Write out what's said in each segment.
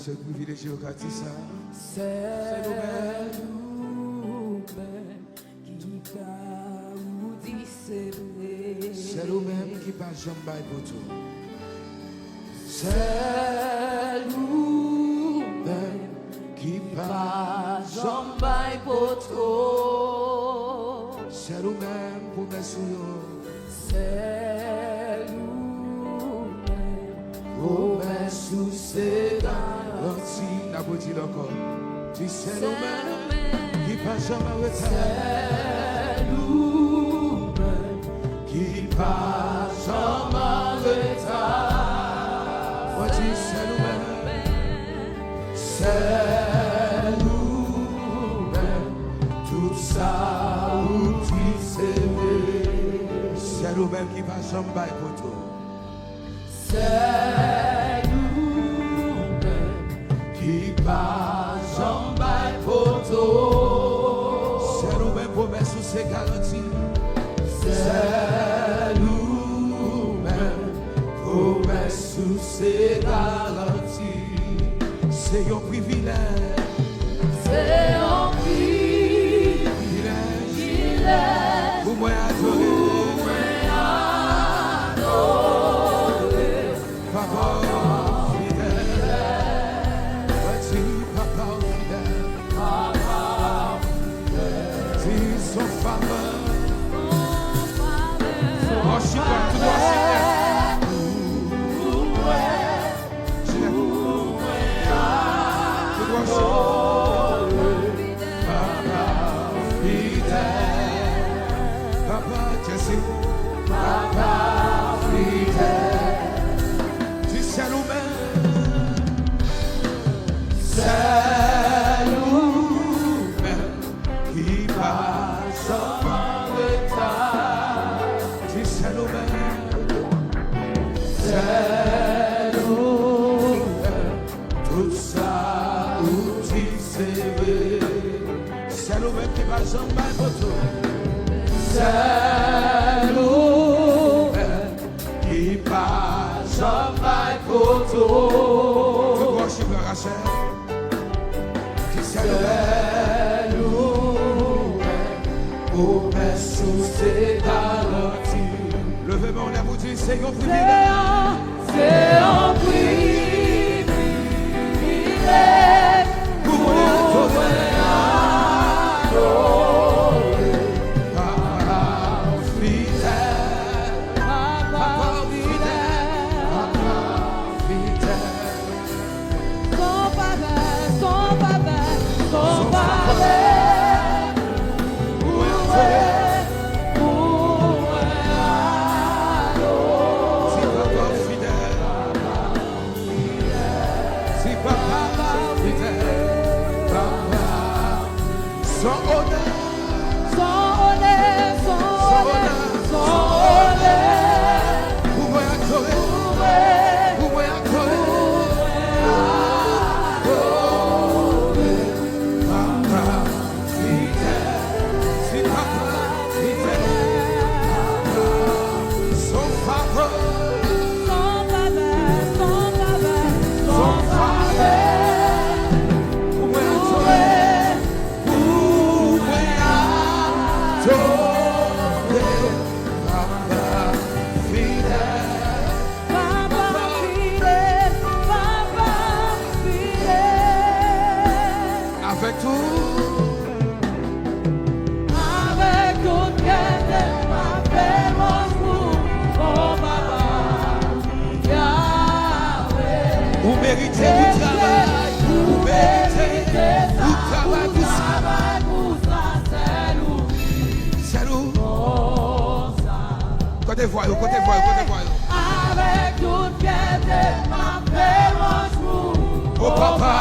seul privilégié au quartier ça. C'est nous-mêmes qui nous discernons. C'est nous-mêmes qui pas jamais pour tout. C'est nous-mêmes Qui pas jamais pour trop. c'est nous-mêmes pour mes souillons. C'est nous-mêmes Pour mes soucis garantis. N'a pas dit encore. Tu c'est nous-mêmes qui pas jamais retard. C'est nous-mêmes Qui pas jamais retard. Moi tu c'est nous-mêmes. C'est nous-mêmes. Tout ça où tu sais. C'est nous-mêmes qui pas jamais pour tout. C'est nous-mêmes Qui pas jamais pour tout. C'est nous-mêmes pour mes soucis garantis. C'est nous-mêmes pour mes soucis garantis. C'est un privilège. c'est un Privilège. Pour moi adorer. Papa fidèle. Voici papa fidèle. Dis son faveur. Worship God, to worship Him. To worship Papa fidèle. Papa Jesse. Papa fidèle. Tu sais nous-mêmes. C'est nous-mêmes qui passons en retard. Tu sais nous-mêmes. C'est nous-mêmes. Tout ça où tu sais. C'est nous-mêmes qui passons en retard. C'est nous-mêmes qui passons en retard. To worship the Rachel. Tu sais nous-mêmes. Pour mes soucis garantis. Levez-moi en l'air pour dire, c'est un privilège. c'est un privilège Pour moi adorer. Papa fidèle. Papa fidèle. Papa fidèle. son pareil, son pareil, son pareil. Si papa fidèle. Si papa fidèle. Papa. Son honneur. Son honneur, son honneur, son honneur. Pour moi adorer. Pour moi adorer. Papa fidèle. Si papa fidèle. Son faveur. Son pareil, son pareil, son pareil. Pour moi adorer. Pour moi adorer. Papa fidèle. Papa fidèle, papa fidèle. Avec tout. Avec tout cœur de ma présence pour oh papa, Yahweh. Vous méritez du travail. Vous méritez du travail pour ça. C'est nous. Côté voyou, côté voyou, côté voyou. Avec tout cœur de ma présence pour Oh papa.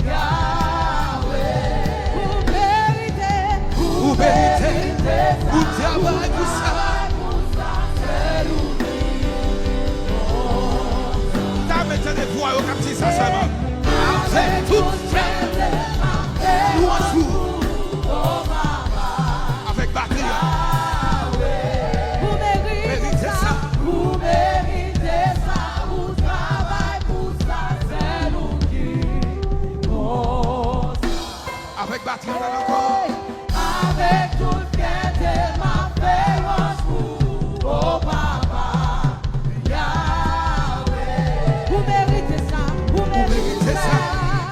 Yahweh. Vous méritez Vous méritez du travail pour ça. T'as mis des voyous comme si ça seulement. Avec tout louange vous. Avec batterie. Vous méritez ça, vous méritez ça, vous travaillez pour ça, c'est nous. Avec batterie, on a encore. Avec tout le cœur de ma féroce pour oh papa Yahweh. Vous méritez ça, vous méritez ça.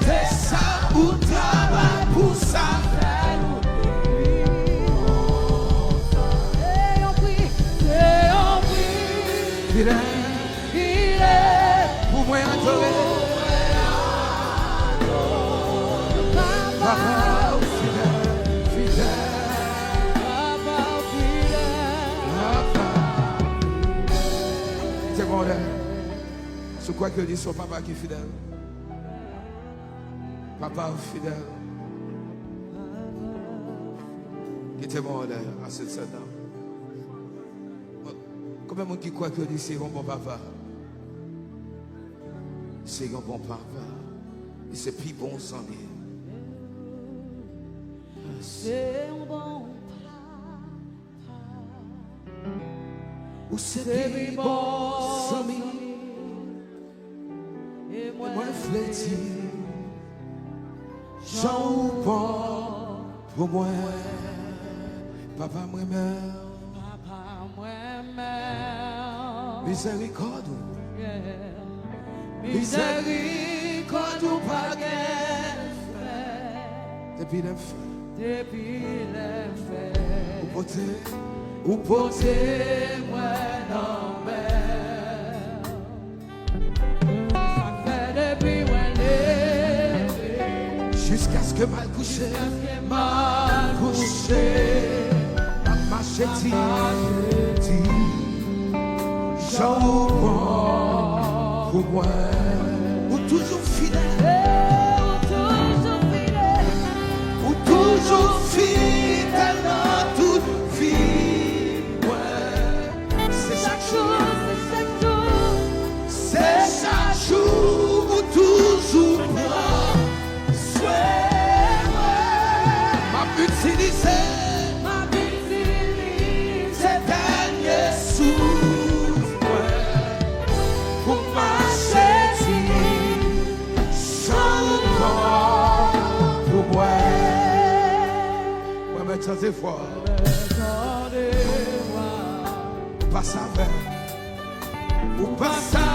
C'est ça, vous travaillez pour ça. Et on prie, Il est pour moi adorer. Papa, fidèle, fidèle. Papa. C'est bon là. C'est quoi que dit son papa qui est fidèle? Papa fidèle. Qui était bon là à cette scène là. Combien de monde qui croit que c'est un bon papa? C'est un bon papa. Et c'est plus bon sang. c'est un bon Ou c'est c'est plus bon bon sang. et moi Moi fléti. J'en bon pour moi. Papa moi-même. papa moi-même Miséricorde. miséricorde ou pas Depuis les faits. depuis les faits Ou porter. ou porter moi dans mer ça fait depuis Jusqu'à ce que mal couché. mal Couché. Ma machette. J'en bon pour moi. Ou toujours fidèle. Ou toujours fidèle dans toute vie. Ouais. C'est chaque jour. C'est chaque jour. Ou toujours prend soin. M'a utilisé. Ces derniers souffles. Pour m'acheter. Sans bon pour moi. Moi, mais chantez fort. Pas ça faire. Ou pas ça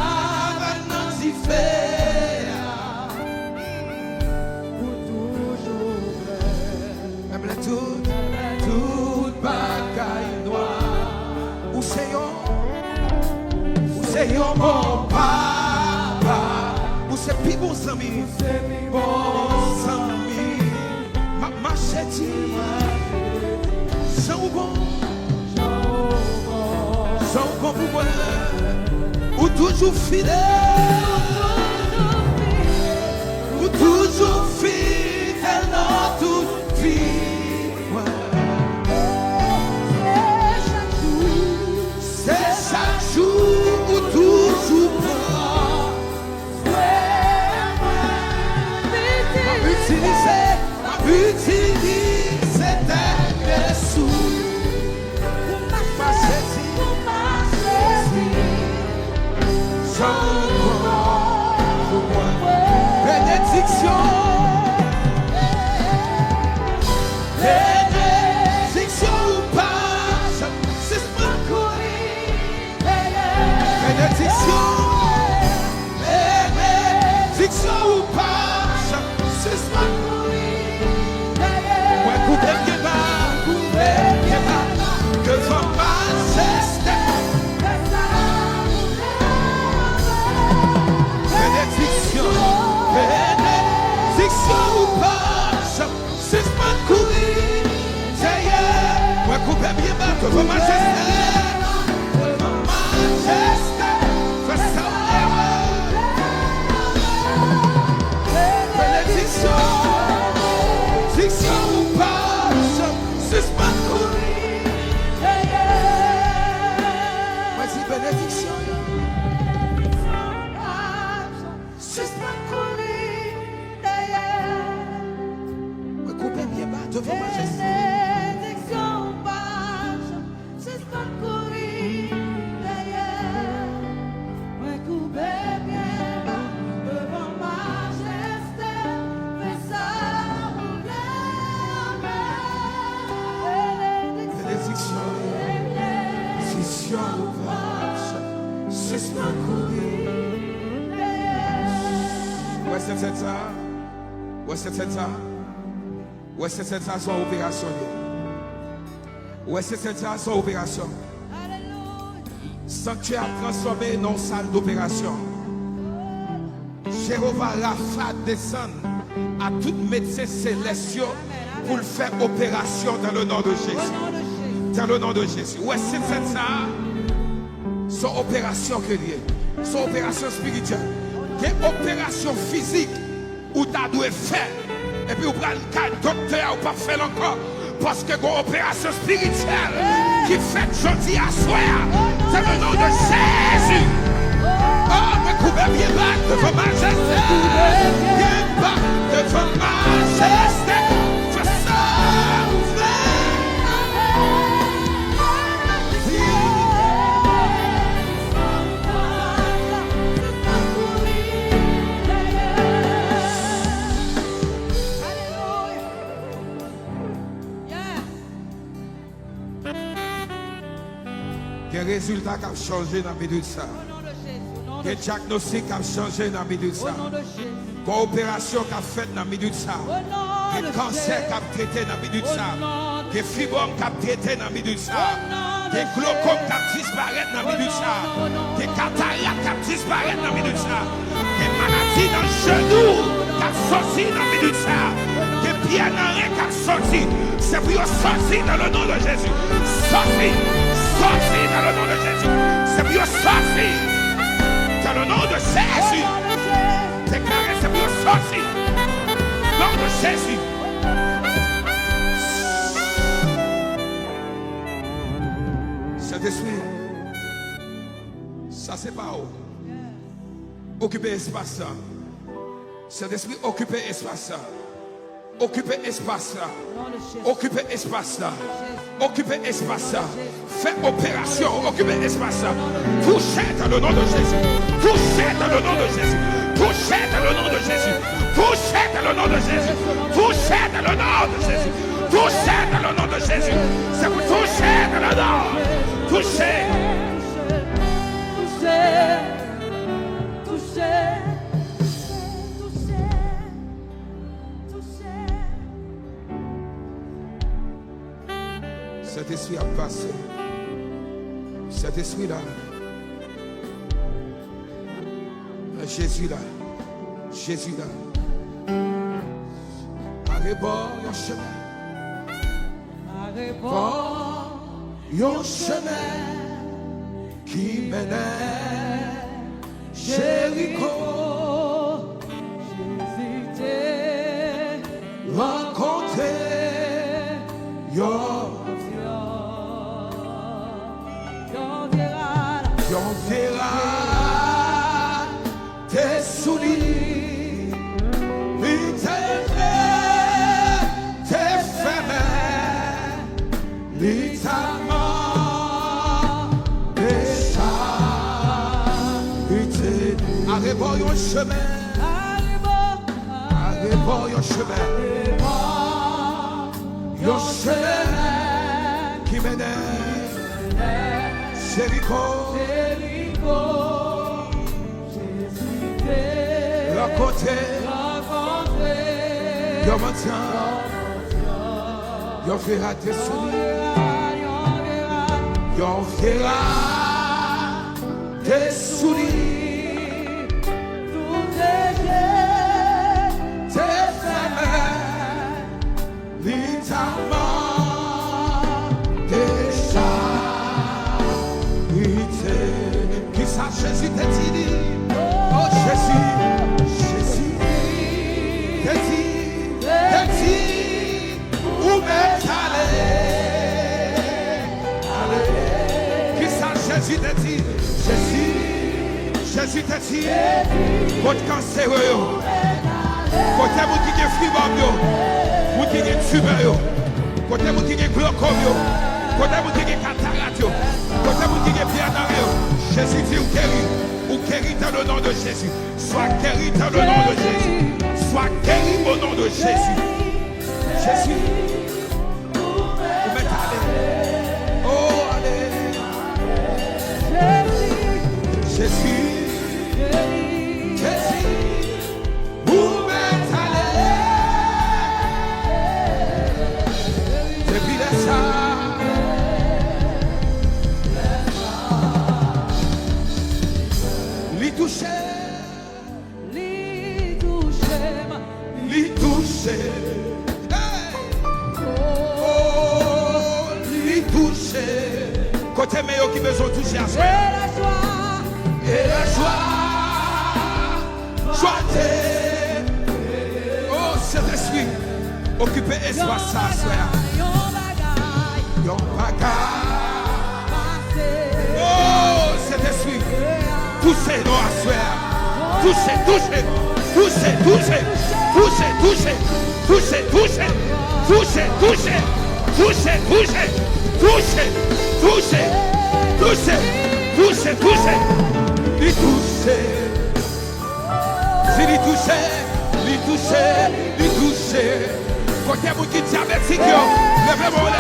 va nous y faire. Même la toute bagaille noire. Ou c'est un bon papa. Ou c'est plus bon ami. Bon ami. Ma machette. Jean bon. Jean bon pour moi. Ou toujours fidèle. Ou toujours fidèle dans toute vie. Ouais. C'est chaque jour ou toujours pas. M'a utilisé derniers sous. Ma chérie. Jean pour moi. Bénédiction. bénédiction. Si on passe, c'est ce qu'on dit. Ouais, c'est ça. Ouais, c'est ça. Ouais, c'est ça, son opération. Ouais, c'est ça, son opération. Sanctuaire transformé dans salle d'opération. Jéhovah Rapha descend à tout médecin célestial pour faire opération dans le nom de Jésus. Dans le nom de Jésus. Ouais, c'est ça. Son opération que lié. Son opération spirituelle. Quelle opération physique où tu as dû faire. Et puis, vous prenez le cas docteur ou pas faire encore. Parce que une opération spirituelle qui fait jeudi à soir. C'est le nom de Jésus. Oh, mais couvert bien bas devant majesté. Bien bas devant majesté. Je sauve. Quel résultat qui a changé dans la vie de ça? Quel diagnostic qui a changé dans la vie de ça? Quelle opération qui a fait dans la vie de ça? Quel cancer qui a traité dans la vie de ça? Quel fibrome qui a traité dans la vie de ça? Quel glaucome qui a disparu dans la vie de ça? Quel cataracte qui a disparu dans la vie de ça? Quelle maladie dans le genou qui a sorti dans la vie de ça? Quel pied dans le qui a sorti? C'est pour sortir dans le nom de Jésus. Sortir! Sortir dans le nom de Jésus. C'est pour sortir dans le nom de Jésus. Déclarez, c'est pour sortir dans le nom de Jésus. Saint-Esprit, ça c'est pas où. Occupez espace là. Saint-Esprit, occupez espace là. Occupez espace là. Occupez espace là. Occupez espace là. Faites opération. Occupez espace là. Touchez dans le nom de Jésus. Touchez dans le nom de Jésus. Touchez dans le nom de Jésus. Touchez dans le nom de Jésus. Touchez dans le nom de Jésus. Touchez dans le nom de Jésus. C'est pour toucher dans le nom. Touchez. Cet esprit a passé. Cet esprit là. Jésus là. Jésus là. Arrêtons le chemin. Arrêtons le chemin qui mène Jéricho. Jésus rencontrer on verra tes souliers, tes femmes, littéralement des charités. Arrêtons un chemin, arrêtons un chemin, un chemin qui mène Jéricho. Yo matin, yo verra tes souliers, yo verra tes souliers, tes femmes, littéralement des charités. Qui ça Jésus t'a dit? Oh Jésus, Jésus, t'a dit. Où m'est allé? Qui ça Jésus t'a dit? Jésus t'a dit. Votre cancer, côté vous qui est fibrome, vous qui est tumeur, côté vous qui est glaucome, côté vous qui est cataracte, côté vous qui est pied. Jésus dit ou guéri dans le nom de Jésus. Sois guéri dans le nom de Jésus. Sois guéri au nom de Jésus. Jésus, où m'est allé? Côté meilleur qui besoin de toucher à soi. Et la joie. Joie. Oh, Saint-Esprit. Occupez espace ça, soeur. Yon bagaille. Oh, Saint-Esprit. Touchez-nous à soeur. Touchez, touchez. Touchez, touchez. Touchez, touchez. Touchez, touchez. Touchez, touchez. Touchez, touchez. Touchez, touchez. Touchez, touchez, touchez. Lui touchez. Si lui touchez, lui touchez, lui touchez. Côté vous qui diabétique, levez-moi là.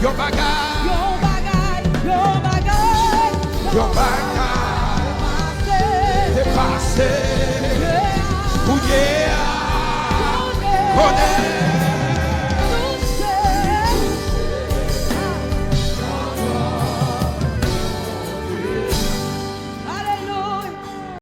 Yo bagaille, yo bagaille, yo bagaille, yo bagaille, dépassé.